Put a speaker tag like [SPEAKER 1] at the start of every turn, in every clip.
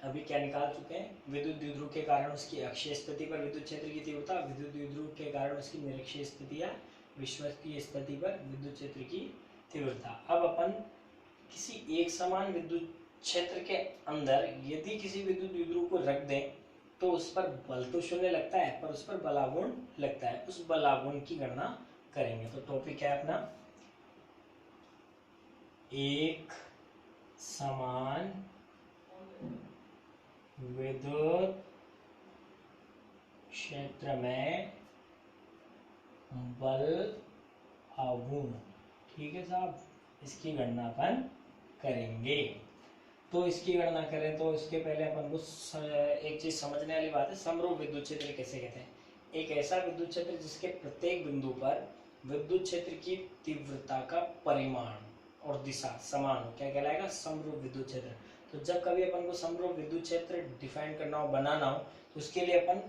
[SPEAKER 1] अभी क्या निकाल चुके हैं, विद्युत द्विध्रुव के कारण उसकी अक्षीय स्थिति पर विद्युत क्षेत्र की तीव्रता, विद्युत द्विध्रुव के कारण उसकी निरक्षीय स्थिति या विषुवतीय स्थिति पर विद्युत क्षेत्र की तीव्रता। अब अपन किसी एक समान विद्युत क्षेत्र के अंदर यदि किसी विद्युत द्विध्रुव को रख दें तो उस पर बल तो शून्य लगता है, पर उस पर बलागुण लगता है। उस बलागुण की गणना करेंगे। तो टॉपिक है अपना एक समान विद्युत क्षेत्र में बल आघूर्ण। ठीक है साहब, इसकी गणना अपन करेंगे। तो इसकी गणना करें तो इसके पहले अपन को एक चीज समझने वाली बात है, समरूप विद्युत क्षेत्र किसे कहते हैं। एक ऐसा विद्युत क्षेत्र जिसके प्रत्येक बिंदु पर विद्युत क्षेत्र की तीव्रता का परिमाण और दिशा समान हो, क्या कहलाएगा, समरूप विद्युत क्षेत्र। तो जब कभी अपन को समरूप विद्युत क्षेत्र डिफाइन करना हो, बनाना हो, तो उसके लिए अपन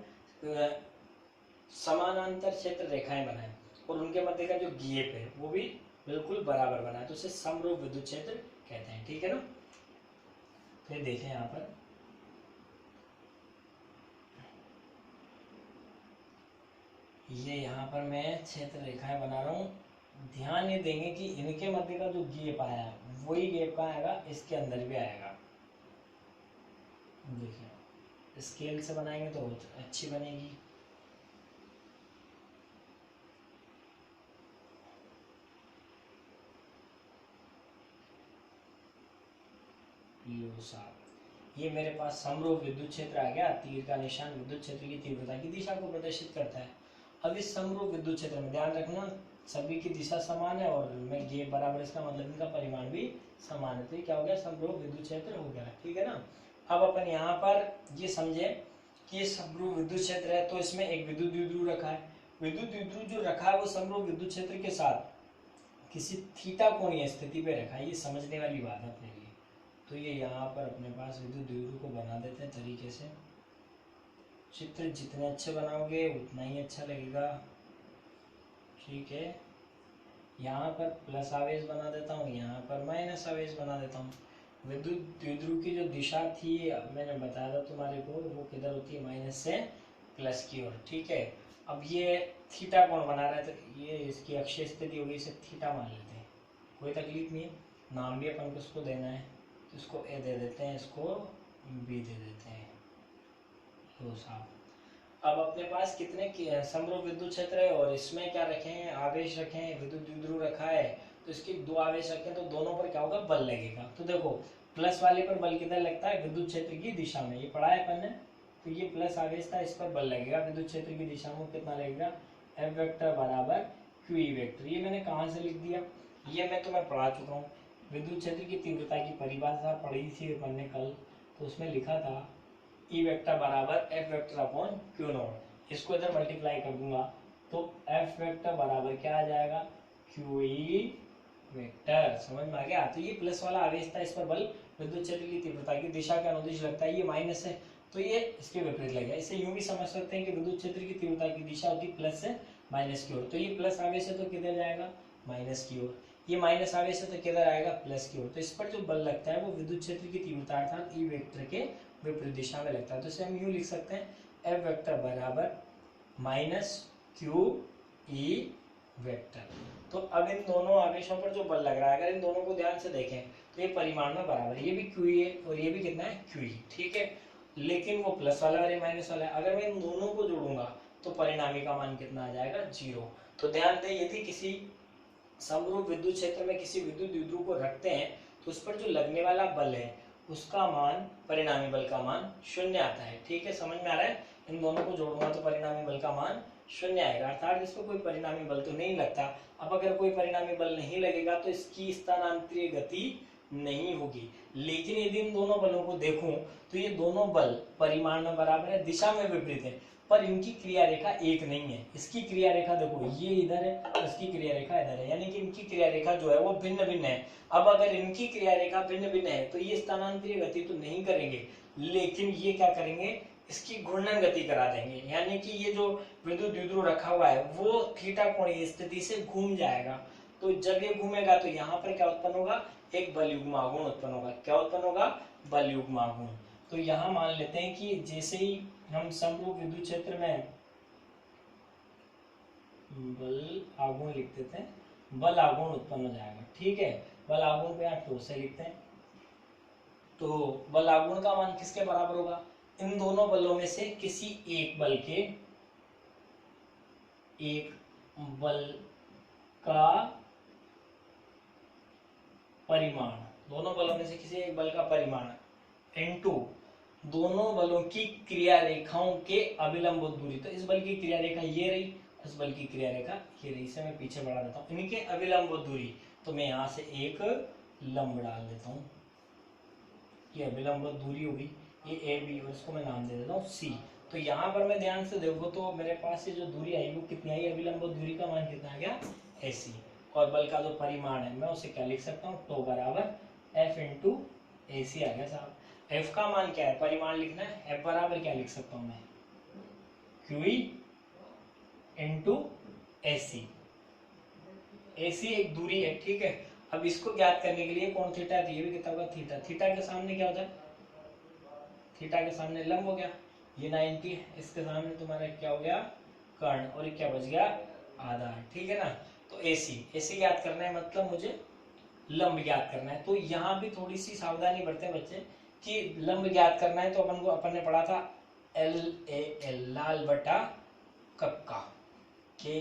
[SPEAKER 1] समानांतर क्षेत्र रेखाएं बनाएं और उनके मध्य का जो गैप है वो भी बिल्कुल बराबर बनाए, तो उसे समरूप विद्युत क्षेत्र कहते हैं। ठीक है ना। फिर देखें यहाँ पर ये यहाँ पर मैं क्षेत्र रेखाएं बना रहा हूँ। ध्यान ये देंगे कि इनके मध्य का जो गैप आया है वही गैप कहाँ आएगा, इसके अंदर भी आएगा। देखिए स्केल से बनाएंगे तो अच्छी बनेगी। लो साहब, ये मेरे पास समरूप विद्युत क्षेत्र आ गया। तीर का निशान विद्युत क्षेत्र की तीव्रता की दिशा को प्रदर्शित करता है। अब इस समरूप विद्युत क्षेत्र में ध्यान रखना सभी की दिशा समान है और में गैप बराबर, इसका मतलब इनका परिमाण भी समान है। तो क्या हो गया, समरूप विद्युत क्षेत्र हो गया। ठीक है ना। अब अपन यहाँ पर ये समझे कि ये समरूप विद्युत क्षेत्र है तो इसमें एक विद्युत द्विध्रुव रखा है। विद्युत द्विध्रुव जो रखा है वो समरूप विद्युत क्षेत्र के साथ किसी थीटा कोणीय स्थिति पे रखा है। ये समझने वाली बात है अपने लिए। तो ये यहाँ पर अपने पास विद्युत द्विध्रुव को बना देते हैं तरीके से। चित्र जितने अच्छे बनाओगे उतना ही अच्छा लगेगा। ठीक है, यहाँ पर प्लस आवेश बना देता हूँ, यहाँ पर माइनस आवेश बना देता हूँ। विद्युत द्विध्रुव की जो दिशा थी मैंने बताया था तुम्हारे को, वो किधर होती है, माइनस से प्लस की ओर। ठीक है, अब ये थीटा कोण बना रहा है तो ये इसकी अक्षीय स्थिति होगी, इसे थीटा मान लेते हैं, कोई तकलीफ नहीं है। नाम भी अपन को उसको देना है, इसको ए दे देते हैं, इसको बी दे देते हैं। तो साहब अब अपने पास कितने समरूप विद्युत क्षेत्र है और इसमें क्या रखे हैं, आवेश रखे हैं, विद्युत द्विध्रुव रखा है। तो इसकी दो आवेश रखे तो दोनों पर क्या होगा, बल लगेगा। तो देखो प्लस वाले पर बल किधर लगता है, विद्युत क्षेत्र की दिशा में, ये पढ़ा है अपन ने। तो ये प्लस आवेश था, इस पर बल लगेगा विद्युत क्षेत्र की दिशा में। कितना लगेगा, एफ वेक्टर बराबर क्यू ई वेक्टर। ये मैंने कहाँ से लिख दिया, ये मैं तुम्हें पढ़ा चुका हूँ। विद्युत क्षेत्र की तीव्रता की परिभाषा पढ़ी थी अपन ने कल, तो उसमें लिखा था ई वेक्टर बराबर F vector upon Q not. इसको इधर मल्टीप्लाई कर दूंगा तो एफ वेक्टर बराबर क्या आ जाएगा, क्यू ई वेक्टर। समझ में आ गया। तो ये प्लस वाला आवेश था, इस पर बल विद्युत क्षेत्र की तीव्रता की दिशा के अनुदिश लगता है। ये माइनस है तो ये इसके विपरीत लगेगा। इसे यूं भी समझ सकते हैं कि विद्युत क्षेत्र की तीव्रता की दिशा होती है प्लस से माइनस की ओर। तो ये प्लस आवेश है तो किधर जाएगा, माइनस की ओर। ये माइनस आवेश है तो किधर आएगा, प्लस की ओर। तो इस पर जो बल लगता है वो विद्युत क्षेत्र की तीव्रता अर्थात ई वेक्टर के विपरीत दिशा में लगता है। तो इसे हम यूं लिख सकते हैं, एफ वेक्टर बराबर माइनस क्यू ई वेक्टर। तो अब इन दोनों आवेशों पर जो बल लग रहा है, अगर इन दोनों को ध्यान से देखें तो ये परिमाण में बराबर है। ये भी क्यू ई है और ये भी कितना है, क्यू ई। ठीक है, लेकिन वो प्लस वाला और ये माइनस वाला है। अगर मैं इन दोनों को जोड़ूंगा तो परिणामी का मान कितना आ जाएगा, 0। तो ध्यान दें, यदि किसी समरूप विद्युत क्षेत्र में किसी विद्युत द्विध्रुव को रखते हैं तो उस पर जो लगने वाला बल है उसका मान, परिणामी बल का मान 0 आता है। ठीक है, समझ में आ रहा है। इन दोनों को जोड़ूंगा तो परिणामी बल का मान 0 आएगा, अर्थात इस पर कोई परिणामी बल तो नहीं लगता। अब अगर कोई परिणामी बल नहीं लगेगा तो इसकी स्थानांतरीय गति नहीं होगी। लेकिन यदि इन दोनों बलों को देखूं तो ये दोनों बल परिमाण में बराबर है, दिशा में विपरीत है, पर इनकी क्रिया रेखा एक नहीं है। इसकी क्रिया रेखा देखो, ये इधर है, इसकी क्रिया रेखा इधर है, यानी कि इनकी क्रिया रेखा जो है वो भिन्न भिन्न है। अब अगर इनकी क्रिया रेखा भिन्न भिन्न है तो ये स्थानांतरीय गति तो नहीं करेंगे, लेकिन ये क्या करेंगे, इसकी घूर्णन गति करा देंगे। यानी कि ये जो विद्युत द्विध्रुव रखा हुआ है वो थीटा कोणीय स्थिति से घूम जाएगा। तो जब ये घूमेगा तो यहाँ पर क्या उत्पन्न होगा, एक बल युग्म आघूर्ण उत्पन्न होगा। क्या उत्पन्न होगा, बल युग्म आघूर्ण। तो यहाँ मान लेते हैं कि जैसे ही हम समरूप विद्युत क्षेत्र में बल आघूर्ण लिख देते हैं, बल आघूर्ण उत्पन्न हो जाएगा। ठीक है, बल आघूर्ण को यहाँ टो से लिखते हैं। तो बल आघूर्ण का मान किसके बराबर होगा? इन दोनों बलों में से किसी एक बल का परिमाण, दोनों बलों में से किसी एक बल का परिमाण इनटू दोनों बलों की क्रिया रेखाओं के अभिलंब दूरी। तो इस बल की क्रिया रेखा ये रही, इस बल की क्रिया रेखा ये रही। इसे मैं पीछे बढ़ा देता हूँ। इनके अभिलंब दूरी, तो मैं यहाँ से एक लंब डाल देता हूँ। ये अभिलंब दूरी होगी, ये ए बी, और इसको मैं नाम दे देता हूँ सी। तो यहाँ पर मैं ध्यान से देखो तो मेरे पास ये जो दूरी आई वो कितनी आई? अभिलंब दूरी का मान कितना आ गया? ए सी। और बल का जो परिमाण है मैं उसे क्या लिख सकता हूँ? टो बराबर एफ इंटू ए सी आ गया साहब। एफ का मान क्या है? परिमाण लिखना है। एफ बराबर क्या लिख सकता हूँ मैं? क्यू ई इंटू ए सी। ए सी एक दूरी है, ठीक है। अब इसको ज्ञात करने के लिए कौन थीटा है? ये भी कितना होगा? थीटा। थीटा के सामने क्या होता है? थीटा के सामने लंब हो गया, ये 90 है। इसके सामने तुम्हारा क्या हो गया? कर्ण। और ये क्या बच गया? आधार। ठीक है ना। तो एसी, एसी ज्ञात करना है, मतलब मुझे लंब ज्ञात करना है। तो यहाँ भी थोड़ी सी सावधानी बरते बच्चे कि लंब ज्ञात करना है तो अपन ने पढ़ा था एल ए एल, लाल बटा कक्का, के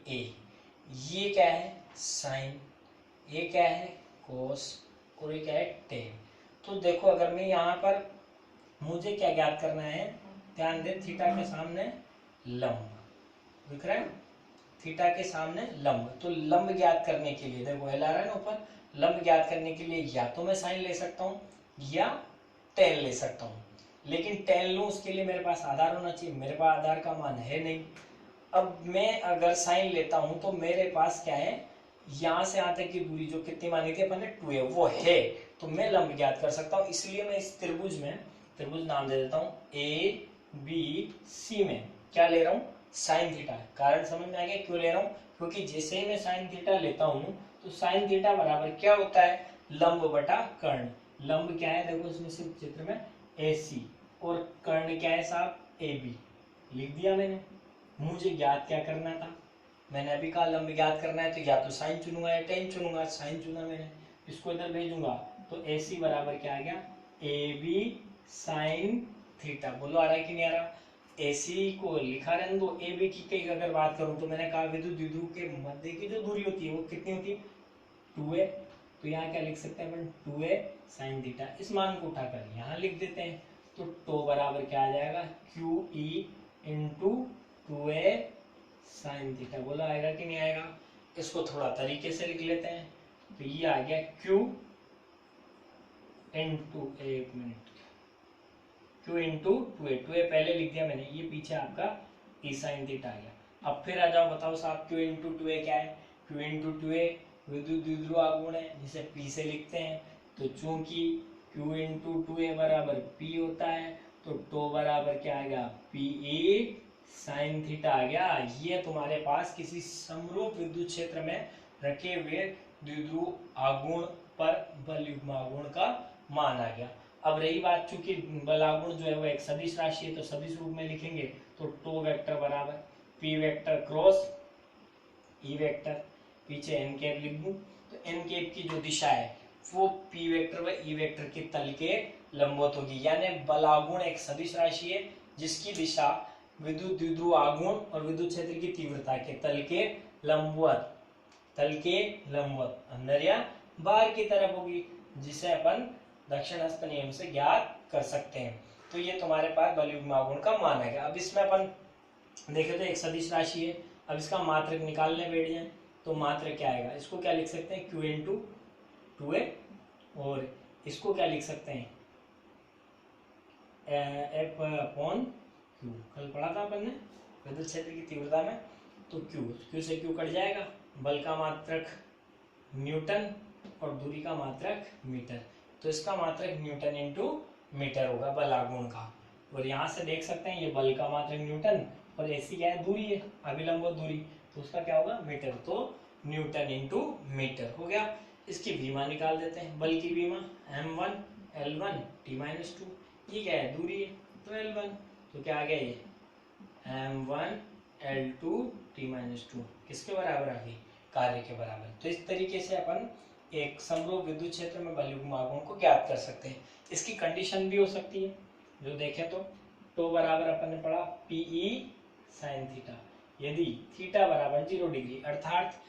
[SPEAKER 1] ए। ये क्या है? साइन। ये क्या है? कोस। और ये क्या है? टेन। तो देखो अगर मैं यहाँ पर, मुझे क्या ज्ञात करना है? ध्यान दे, थीटा के सामने लंब दिख रहा है, थीटा के सामने लंब। तो लंब ज्ञात करने के लिए देखो एल आ रहा है ना ऊपर, लंब ज्ञात करने के लिए या तो मैं साइन ले सकता हूँ या टेन ले सकता हूँ। लेकिन टेन लूँ उसके लिए मेरे पास आधार होना चाहिए, मेरे पास आधार का मान है नहीं। अब मैं अगर साइन लेता हूँ तो मेरे पास क्या है? यहाँ से यहाँ तक की दूरी जो कितनी मानी थी अपन ने? 2 है, वो है। तो मैं लंब ज्ञात कर सकता हूँ। इसलिए मैं इस त्रिभुज में, त्रिभुज नाम दे देता हूँ ए बी सी, में क्या ले रहा हूँ? Sine theta. कारण समझ में आ गया क्यों ले रहा हूँ? क्योंकि जैसे ही मैं साइन थीटा लेता हूँ तो साइन थीटा बराबर क्या होता है? लंब बटा कर्ण। लंब क्या है? देखो इसमें सिर्फ चित्र में ए सी, और कर्ण क्या है साहब? A B. लिख दिया मैंने। मुझे ज्ञात क्या करना था? मैंने अभी कहा लंब ज्ञात करना है, तो या तो साइन चुनूंगा या टेन चुनूंगा। साइन चुना मैंने, इसको इधर भेजूंगा तो ए सी बराबर क्या आ गया? A B sine theta. बोलो आ रहा है कि नहीं आ रहा? ए सी को लिखा रहने दो। ए बी की अगर बात करूं तो मैंने कहा विद्युत द्विध्रुव के मध्य की जो दूरी होती है वो कितनी होती है? 2a। तो यहाँ क्या लिख सकते हैं अपन? 2a sine theta. इस मान को उठाकर यहाँ लिख देते हैं तो टो बराबर क्या आ जाएगा? Q E into 2a sine theta. बोला आएगा कि नहीं आएगा? इसको थोड़ा तरीके से लिख लेते हैं तो ये आ गया Q इंटू, एक minute, Q into 2a। 2a पहले लिख दिया मैंने, ये पीछे आपका e साइन थीटा आ गया। अब फिर आ जाओ, बताओ साहब Q इंटू 2a क्या है? Q इंटू 2a विद्युत द्विध्रुव आघूर्ण है, जिसे P से लिखते हैं। तो चूंकि Q इंटू 2a बराबर P होता है तो टो बराबर क्या आएगा? Pe साइन थीटा आ गया। ये तुम्हारे पास किसी समरूप विद्युत क्षेत्र में रखे हुए द्विध्रुव आघूर्ण पर बल युग्म आघूर्ण का मान आ गया। अब रही बात, चूंकि बल आघूर्ण जो है वो एक सदिश राशि है तो सदिश रूप में लिखेंगे तो टो वेक्टर बराबर P vector cross E vector, पीछे एन कैप लिख दूं तो एन कैप की जो दिशा है वो पी वेक्टर व ई वेक्टर के तल के लंबवत होगी। यानी बल आघूर्ण एक सदिश राशि है जिसकी दिशा विद्युत द्विध्रुव आघूर्ण और विद्युत क्षेत्र की तीव्रता के तल के लंबवत, तल के लंबवत अंदर या बाहर की तरफ होगी, जिसे अपन दक्षिण हस्त नियम से ज्ञात कर सकते हैं। तो ये तुम्हारे पास बल युग्म आघूर्ण का मान है। अब इसमें अपन देखे तो एक सदिश राशि है। अब इसका मात्रक निकालने बैठ जाए तो मात्रक क्या आएगा? इसको क्या लिख सकते हैं? Q इंटू 2a, और इसको क्या लिख सकते हैं? F upon Q। कल पढ़ा था अपन ने विद्युत क्षेत्र की तीव्रता में, तो Q से Q कट जाएगा। बल का मात्रक न्यूटन और दूरी का मात्रक मीटर, तो इसका मात्रक न्यूटन इंटू मीटर होगा बल आघूर्ण का। और यहाँ से देख सकते हैं ये बल का मात्रक न्यूटन और ऐसी क्या है? दूरी है, अभिलंब दूरी, तो उसका क्या होगा? मीटर। तो न्यूटन इंटू मीटर हो गया। इसकी विमा निकाल देते हैं। बल की विमा M1 L1 T-2, ठीक है, दूरी है तो L1, तो क्या आ गया ये M1 L2 T-2 किसके बराबर आ गई, कार्य के बराबर। तो इस तरीके से अपन एक समरूप विद्युत क्षेत्र में बलयुग्म आघूर्ण को ज्ञात कर सकते हैं। इसकी कंडीशन भी हो सकती है, जो देखें तो बराबर अपन ने पढ़ा PE sin थीटा, यदि थीटा बराबर 0 डिग्री अर्थात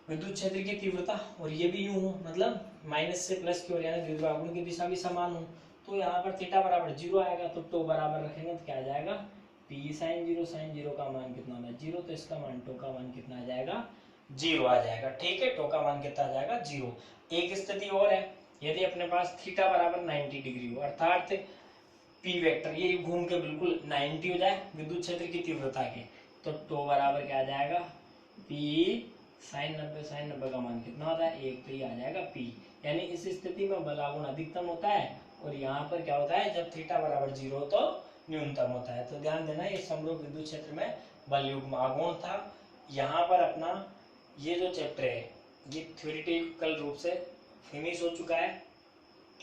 [SPEAKER 1] विद्युत क्षेत्र की तीव्रता और ये भी यूं हो, मतलब माइनस से प्लस की ओर, यानी द्विध्रुवाघूर्ण की दिशा भी समान हो, तो यहाँ पर थीटा बराबर 0 आएगा, तो टो बराबर रखेंगे तो क्या आ जाएगा PE sin 0 का मान कितना होना है 0, तो इसका मान टो का मान कितना आ जाएगा 0 आ जाएगा। ठीक है, टो का मान कितना आ जाएगा 0। एक स्थिति और है, यदि अपने पास थीटा बराबर 90 डिग्री हो अर्थात P वेक्टर ये घूम के बिल्कुल 90 हो जाए विद्युत क्षेत्र की तीव्रता के, तो टो बराबर क्या आ जाएगा PE sin 90 का मान कितना होता है 1, तो ये आ जाएगा P। यानी इस स्थिति में बल आघूर्ण अधिकतम होता है और यहाँ पर क्या होता है जब थीटा बराबर 0 तो न्यूनतम होता है। तो ध्यान देना ये समरूप विद्युत क्षेत्र में बल युग्म आघूर्ण था। यहाँ पर अपना ये जो चैप्टर है ये थ्योरेटिकल रूप से फिनिश हो चुका है।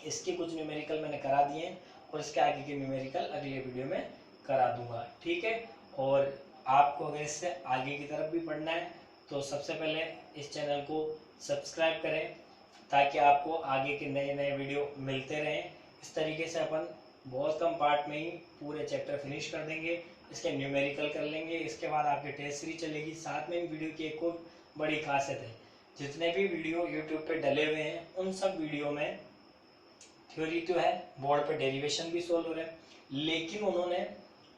[SPEAKER 1] इसके कुछ न्यूमेरिकल मैंने करा दिए हैं और इसके आगे के न्यूमेरिकल अगले वीडियो में करा दूंगा। ठीक है, और आपको अगर इससे आगे की तरफ भी पढ़ना है तो सबसे पहले इस चैनल को सब्सक्राइब करें ताकि आपको आगे के नए नए वीडियो मिलते रहें। इस तरीके से अपन बहुत कम पार्ट में ही पूरे चैप्टर फिनिश कर देंगे, इसके न्यूमेरिकल कर लेंगे, इसके बाद आपकी टेस्ट सीरीज चलेगी। साथ में वीडियो की एक और बड़ी खासियत है, जितने भी वीडियो यूट्यूब पे डले हुए हैं उन सब वीडियो में थ्योरी तो है, बोर्ड पे डेरिवेशन भी सोल्व हो रहे हैं, लेकिन उन्होंने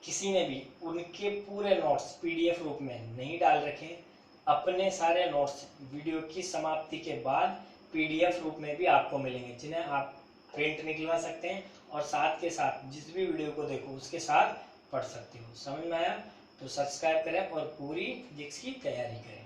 [SPEAKER 1] किसी ने भी उनके पूरे नोट्स पीडीएफ रूप में नहीं डाल रखे। अपने सारे नोट्स वीडियो की समाप्ति के बाद पीडीएफ रूप में भी आपको मिलेंगे, जिन्हें आप प्रिंट निकलवा सकते हैं और साथ के साथ जिस भी वीडियो को देखो उसके साथ पढ़ सकते हो। समझ में आया? तो सब्सक्राइब करें और पूरी फिजिक्स की तैयारी करें।